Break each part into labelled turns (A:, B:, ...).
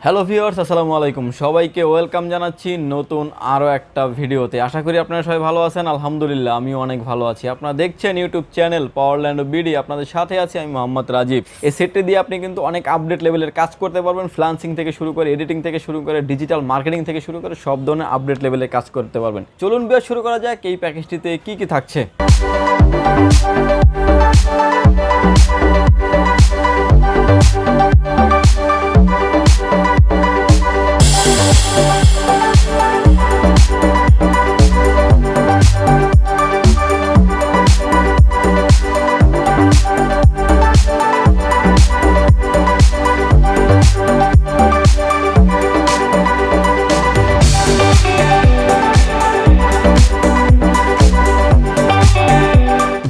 A: Hello viewers, আসসালামু আলাইকুম। সবাইকে ওয়েলকাম জানাচ্ছি নতুন আরও একটা ভিডিওতে। আশা করি আপনারা সবাই ভালো আছেন। আলহামদুলিল্লাহ আমিও অনেক ভালো আছি। আপনারা দেখছেন ইউটিউব চ্যানেল পাওয়ারল্যান্ড বিডি। আপনাদের সাথে আছি আমি মোহাম্মদ রাজীব। এই সেটটি দিয়ে আপনি কিন্তু অনেক আপডেট লেভেলের কাজ করতে পারবেন। ফ্রিল্যান্সিং থেকে শুরু করে এডিটিং থেকে শুরু করে ডিজিটাল মার্কেটিং থেকে শুরু করে সব ধরনের আপডেট লেভেলের কাজ করতে পারবেন। চলুন ভিউয়ার্স শুরু করা যাক। এই প্যাকেজটিতে কি কি থাকছে।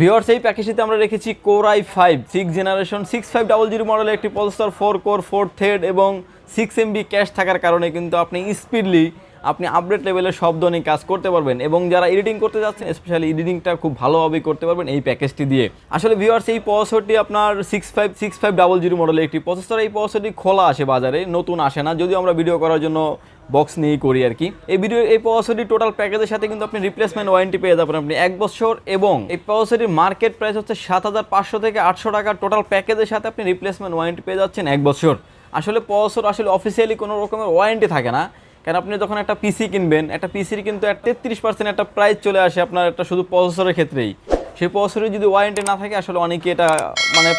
A: ভিউয়ার্স, এই প্যাকেজটিতে আমরা রেখেছি কোর i5 6 জেনারেশন 6500 মডেলের একটি প্রসেসর, 4 কোর 4 থ্রেড এবং 6 MB ক্যাশ থাকার কারণে কিন্তু আপনি স্পিডলি আপডেট লেভেলের সব ধরনের কাজ করতে পারবেন। এবং যারা এডিটিং করতে যাচ্ছেন, স্পেশালি এডিটিংটা খুব ভালোভাবে করতে পারবেন এই প্যাকেজটি দিয়ে। আসলে ভিউয়ার্স, এই প্রসেসরটি আপনার 6500 মডেলের একটি প্রসেসর। এই প্রসেসরটি খোলা আসে বাজারে, নতুন আসে না, যদিও আমরা ভিডিও করার জন্য বক্স নিয়েই করি আর কি। এই প্রসেসরটি টোটাল প্যাকেজের সাথে কিন্তু আপনি রিপ্লেসমেন্ট ওয়ারেন্টি পেয়ে যাবেন আপনি 1 বছর। এবং এই প্রসেসরটির মার্কেট প্রাইস হচ্ছে 7500 থেকে 800 টাকা। টোটাল প্যাকেজের সাথে আপনি রিপ্লেসমেন্ট ওয়ারেন্টি পেয়ে যাচ্ছেন 1 বছর। আসলে প্রসেসর আসলে অফিসিয়ালি কোনো রকমের ওয়ারেন্টি থাকে না, কারণ আপনি যখন একটা পিসি কিনবেন, একটা পিসির কিন্তু 33% একটা প্রাইস চলে আসে আপনার একটা শুধু প্রসেসরের ক্ষেত্রেই। সেই প্রসেসরে যদি ওয়ারেন্টি না থাকে, আসলে অনেকে এটা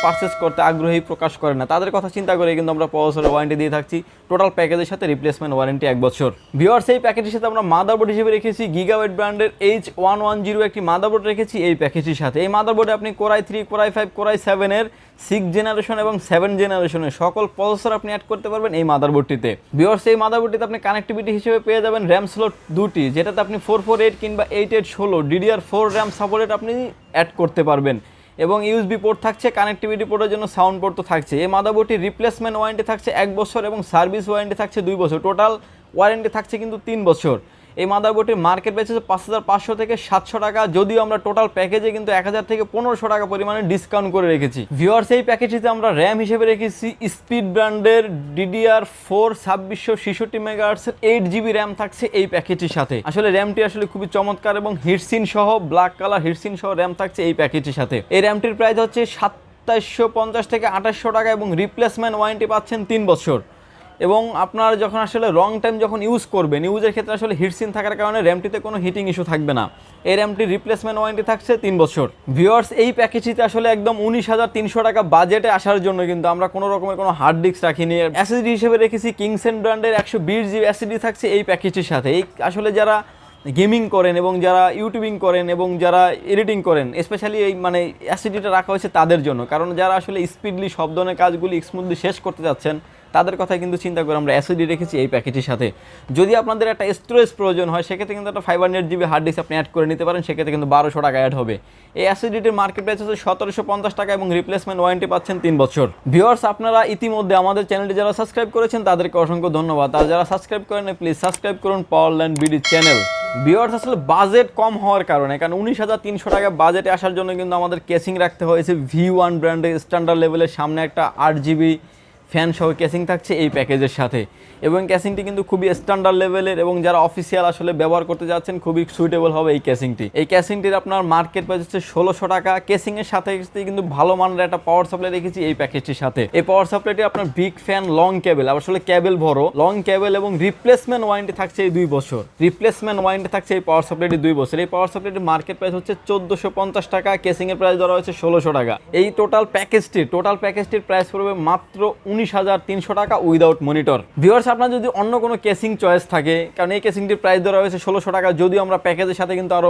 A: পারচেস করতে আগ্রহী প্রকাশ করে না। তাদের কথা চিন্তা করে কিন্তু আমরা প্রসেসরের ওয়ারেন্টি দিয়ে থাকছি টোটাল প্যাকেজের সাথে রিপ্লেসমেন্ট ওয়ারেন্টি 1 বছর। ভিউয়ার্স, এই প্যাকেজের সাথে আমরা মাদারবোর্ড হিসেবে রেখেছি গিগাবাইট ব্র্যান্ডের H110 একটি মাদারবোর্ড রেখেছি এই প্যাকেজের সাথে। এই মাদারবোর্ডে আপনি core i3, core i5, core i7 এর 6 জেনারেশন এবং 7 জেনারেশনের সকল প্রসেসর আপনি অ্যাড করতে পারবেন এই মাদারবোর্ডটিতে। ভিউয়ার্স, এই মাদারবোর্ডটিতে আপনি কানেক্টিভিটি হিসেবে পেয়ে যাবেন র্যাম স্লট 2টি, যেটাতে আপনি 448 কিংবা 8816 DDR4 র্যাম সাপোর্টেড আপনি অ্যাড করতে পারবেন। এবং ইউএসবি পোর্ট থাকছে, কানেক্টিভিটি পোর্টের জন্য সাউন্ড পোর্ট তো থাকছে। এই মাদারবোর্ডটির রিপ্লেসমেন্ট ওয়ারেন্টি থাকছে 1 বছর এবং সার্ভিস ওয়ারেন্টি থাকছে 2 বছর। টোটাল ওয়ারেন্টি থাকছে কিন্তু 3 বছর। এই মাদারবোর্ডটির মার্কেট প্রাইস হচ্ছে 5500 থেকে 700 টাকা, যদিও আমরা টোটাল প্যাকেজে কিন্তু 1000 থেকে 1500 টাকা পরিমাণে ডিসকাউন্ট করে রেখেছি। ভিউয়ার্স, এই প্যাকেজটিতে আমরা র্যাম হিসেবে রেখেছি স্পিড ব্র্যান্ডের DDR4 2666 মেগাহার্টজের 8GB র্যাম থাকছে এই প্যাকেজটির সাথে। আসলে র্যামটি আসলে খুবই চমৎকার এবং হিটসিন সহ ব্ল্যাক কালার হিটসিন সহ র্যাম থাকছে এই প্যাকেজটির সাথে। এই র্যামটির প্রাইস হচ্ছে 2750 থেকে 2800 টাকা এবং রিপ্লেসমেন্ট ওয়ারেন্টি পাচ্ছেন 3 বছর। এবং আপনার যখন আসলে লং টাইম যখন ইউজ করবেন, ইউজের ক্ষেত্রে আসলে হিটসিন থাকার কারণে র্যামটিতে কোনো হিটিং ইস্যু থাকবে না। এই র্যামটির রিপ্লেসমেন্ট ওয়ারেন্টি থাকছে 3 বছর। ভিউয়ার্স, এই প্যাকেজটিতে আসলে একদম 19,300 টাকা বাজেটে আসার জন্য কিন্তু আমরা কোনো রকমের কোনো হার্ড ডিস্ক রাখিনি। এসএসডি হিসেবে রেখেছি কিংসেন ব্র্যান্ডের 120GB এসএসডি থাকছে এই প্যাকেজটির সাথে। এই আসলে যারা গেমিং করেন এবং যারা ইউটিউবিং করেন এবং যারা এডিটিং করেন, স্পেশালি এই এসএসডিটা রাখা হয়েছে তাদের জন্য। কারণ যারা আসলে স্পিডলি সব ধরনের কাজগুলি স্মুথলি শেষ করতে যাচ্ছেন, তাদের কথা কিন্তু চিন্তা করে আমরা এসএসডি রেখেছি এই প্যাকেজের সাথে। যদি আপনাদের একটা স্টোরেজ প্রয়োজন হয়, সেক্ষেত্রে কিন্তু একটা 500GB হার্ড ডিস্ক আপনি অ্যাড করে নিতে পারেন, সেক্ষেত্রে কিন্তু 1200 টাকা অ্যাড হবে। এই এসএসডিটির মার্কেট প্রাইস হচ্ছে 1750 টাকা এবং রিপ্লেসমেন্ট ওয়ারেন্টি পাচ্ছেন 3 বছর। ভিউয়ার্স, আপনারা ইতিমধ্যে আমাদের চ্যানেলটি যারা সাবস্ক্রাইব করেছেন তাদেরকে অসংখ্য ধন্যবাদ। আর যারা সাবস্ক্রাইব করেন, প্লিজ সাবস্ক্রাইব করুন পাওয়ারল্যান্ড বিডি চ্যানেল। ভিউয়ার্স, আসলে বাজেট কম হওয়ার কারণে, কারণ 19,300 টাকা বাজেটে আসার জন্য কিন্তু আমাদের কেসিং রাখতে হয়েছে V1 ব্র্যান্ডের স্ট্যান্ডার্ড লেভেলের। সামনে একটা 8GB ফ্যান সহ কেসিং থাকছে এই প্যাকেজের সাথে। এবং কেসিংটি কিন্তু খুবই স্ট্যান্ডার্ড লেভেলের এবং যারা অফিসিয়াল আসলে ব্যবহার করতে যাচ্ছেন খুবই সুইটেবল হবে এই কেসিংটি। এই কেসিংটির আপনার মার্কেট প্রাইস হচ্ছে 1600 টাকা। কেসিংয়ের সাথে কিন্তু ভালো মানের একটা পাওয়ার সাপ্লাই রেখেছি এই প্যাকেজটির সাথে। এই পাওয়ার সাপ্লাইটি আপনার বিগ ফ্যান, লং কেবল, আসলে কেবল বড়, লং কেবল এবং রিপ্লেসমেন্ট ওয়ারেন্টি থাকছে এই 2 বছর। রিপ্লেসমেন্ট ওয়ারেন্টি থাকছে এই পাওয়ার সাপ্লাইটি 2 বছর। এই পাওয়ার সাপ্লাইটির মার্কেট প্রাইস হচ্ছে 1450 টাকা। কেসিংয়ের প্রাইস ধরা হয়েছে 1600 টাকা। এই টোটাল প্যাকেজটির প্রাইস পড়বে মাত্র 19,300 টাকা উইদাউট মনিটর। ভিউয়ার্স, আপনার যদি অন্য কোনো কেসিং চয়েস থাকে, কারণ এই কেসিংটির প্রাইস ধরা হয়েছে 1600 টাকা, যদিও আমরা প্যাকেজের সাথে কিন্তু আরও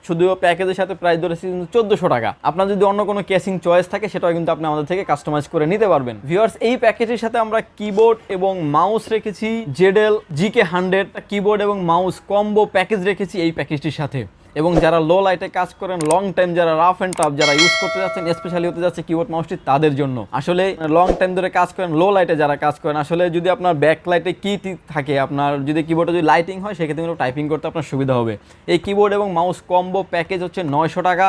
A: শুধু প্যাকেজের সাথে প্রাইস ধরেছি কিন্তু 1400 টাকা। আপনার যদি অন্য কোনো কেসিং চয়েস থাকে, সেটাও কিন্তু আপনি আমাদের থেকে কাস্টমাইজ করে নিতে পারবেন। ভিউয়ার্স, এই প্যাকেজের সাথে আমরা কিবোর্ড এবং মাউস রেখেছি jedel GK100 কিবোর্ড এবং মাউস কম্বো প্যাকেজ রেখেছি এই প্যাকেজটির সাথে। এবং যারা লো লাইটে কাজ করেন, লং টাইম যারা রাফ অ্যান্ড টাফ যারা ইউজ করতে যাচ্ছেন, স্পেশালি হতে যাচ্ছে কিবোর্ড মাউসটি তাদের জন্য। আসলে লং টাইম ধরে কাজ করেন, লো লাইটে যারা কাজ করেন, আসলে যদি আপনার ব্যাক লাইটে কি থাকে, আপনার যদি কিবোর্ডে যদি লাইটিং হয়, সেক্ষেত্রে কিন্তু টাইপিং করতে আপনার সুবিধা হবে। এই কিবোর্ড এবং মাউস কম্বো প্যাকেজ হচ্ছে 900 টাকা।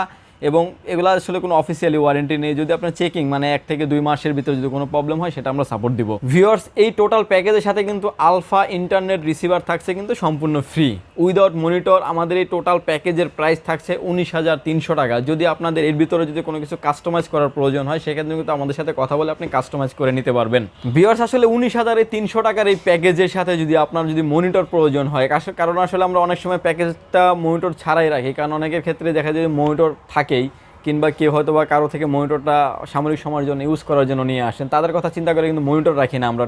A: এবং এগুলো আসলে কোনো অফিসিয়ালি ওয়ারেন্টি নেই। যদি আপনার চেকিং মানে 1 থেকে 2 মাসের ভিতরে যদি কোনো প্রবলেম হয় সেটা আমরা সাপোর্ট দিব। ভিউয়ার্স, এই টোটাল প্যাকেজের সাথে কিন্তু আলফা ইন্টারনেট রিসিভার থাকছে কিন্তু সম্পূর্ণ ফ্রি উইদাউট মনিটর। আমাদের এই টোটাল প্যাকেজের প্রাইস থাকছে 19,300 টাকা। যদি আপনাদের এর ভিতরে যদি কোনো কিছু কাস্টমাইজ করার প্রয়োজন হয় সেক্ষেত্রে কিন্তু আমাদের সাথে কথা বলে আপনি কাস্টমাইজ করে নিতে পারবেন। ভিউয়ার্স, আসলে 19,300 টাকার এই প্যাকেজের সাথে যদি আপনার যদি মনিটর প্রয়োজন হয়, কারণ আসলে আমরা অনেক সময় প্যাকেজটা মনিটর ছাড়াই রাখি, কারণ অনেকের ক্ষেত্রে দেখা যায় মনিটর থাকেই, কিংবা কেউ হয়তো বা কারো থেকে মনিটরটা সামরিক সময়ের জন্য ইউজ করার জন্য নিয়ে আসেন, তাদের কথা চিন্তা করে কিন্তু মনিটর রাখি না আমরা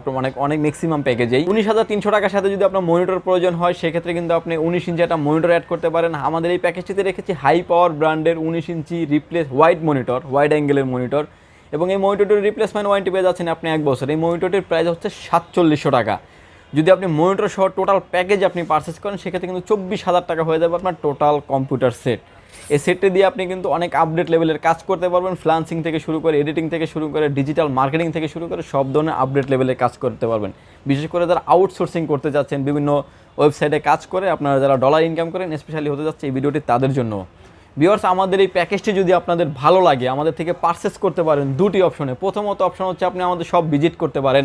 A: অনেক ম্যাক্সিমাম প্যাকেজেই। 19,300 টাকার সাথে যদি আপনার মনিটর প্রয়োজন হয় সেক্ষেত্রে কিন্তু আপনি 19 ইঞ্চি একটা মনিটর অ্যাড করতে পারেন। আমাদের এই প্যাকেজটিতে রেখেছি হাই পাওয়ার ব্র্যান্ডের 19 inch replace wide monitor, wide অ্যাঙ্গেলের মনিটর, এবং এই মনিটরটির রিপ্লেসমেন্ট ওয়ারেন্টি পেয়ে যাচ্ছেন আপনি 1 বছর। এই মনিটরটির প্রাইস হচ্ছে 4700 টাকা। যদি আপনি মনিটর সহ টোটাল প্যাকেজ আপনি পারচেস করেন সেক্ষেত্রে কিন্তু 24,000 টাকা হয়ে যাবে আপনার টোটাল কম্পিউটার সেট। এই সেটটি দিয়ে আপনি কিন্তু অনেক আপডেট লেভেলের কাজ করতে পারবেন, ফ্রিল্যান্সিং থেকে শুরু করে এডিটিং থেকে শুরু করে ডিজিটাল মার্কেটিং থেকে শুরু করে সব ধরনের আপডেট লেভেলের কাজ করতে পারবেন। বিশেষ করে যারা আউটসোর্সিং করতে যাচ্ছেন, বিভিন্ন ওয়েবসাইটে কাজ করে আপনারা যারা ডলার ইনকাম করেন, স্পেশালি হতে যাচ্ছে এই ভিডিওটি তাদের জন্য। ভিউয়ার্স, আমাদের এই প্যাকেজটি যদি আপনাদের ভালো লাগে আমাদের থেকে পারচেস করতে পারেন দুটি অপশনে। প্রথমত অপশন হচ্ছে আপনি আমাদের শপ ভিজিট করতে পারেন।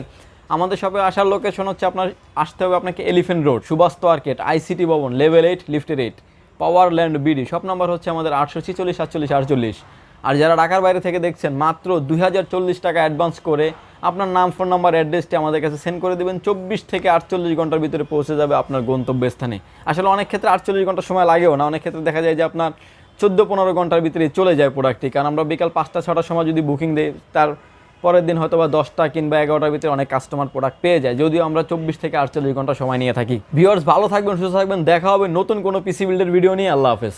A: আমাদের শপে আসার লোকেশন হচ্ছে আপনার আসতে হবে আপনাকে এলিফ্যান্ট রোড, সুবাস্তু আর্কেট, আইসিটি ভবন, লেভেল 8, লিফটের 8, পাওয়ার ল্যান্ড বিডি। শপ নাম্বার হচ্ছে আমাদের 846 47 48। আর যারা ঢাকার বাইরে থেকে দেখছেন মাত্র 2040 টাকা অ্যাডভান্স করে আপনার নাম, ফোন নাম্বার, অ্যাড্রেসটি আমাদের কাছে সেন্ড করে দেবেন। 24 থেকে 48 ঘন্টার ভিতরে পৌঁছে যাবে আপনার গন্তব্যস্থানে। আসলে অনেক ক্ষেত্রে 48 ঘন্টা সময় লাগেও না, অনেক ক্ষেত্রে দেখা যায় যে আপনার 14-15 ঘন্টার ভিতরে চলে যায় প্রোডাক্টটি। কারণ আমরা বিকাল 5টা-6টার সময় যদি বুকিং দিই তার পরের দিন হয়তো বা 10টা কিংবা 11টার ভিতরে অনেক কাস্টমার প্রোডাক্ট পেয়ে যায়, যদিও আমরা 24 থেকে 48 ঘন্টা সময় নিয়ে থাকি। ভিউয়ার্স, ভালো থাকবেন, সুস্থ থাকবেন, দেখা হবে নতুন কোনো পিসি বিল্ডের ভিডিও নিয়ে। আল্লাহ হাফেজ।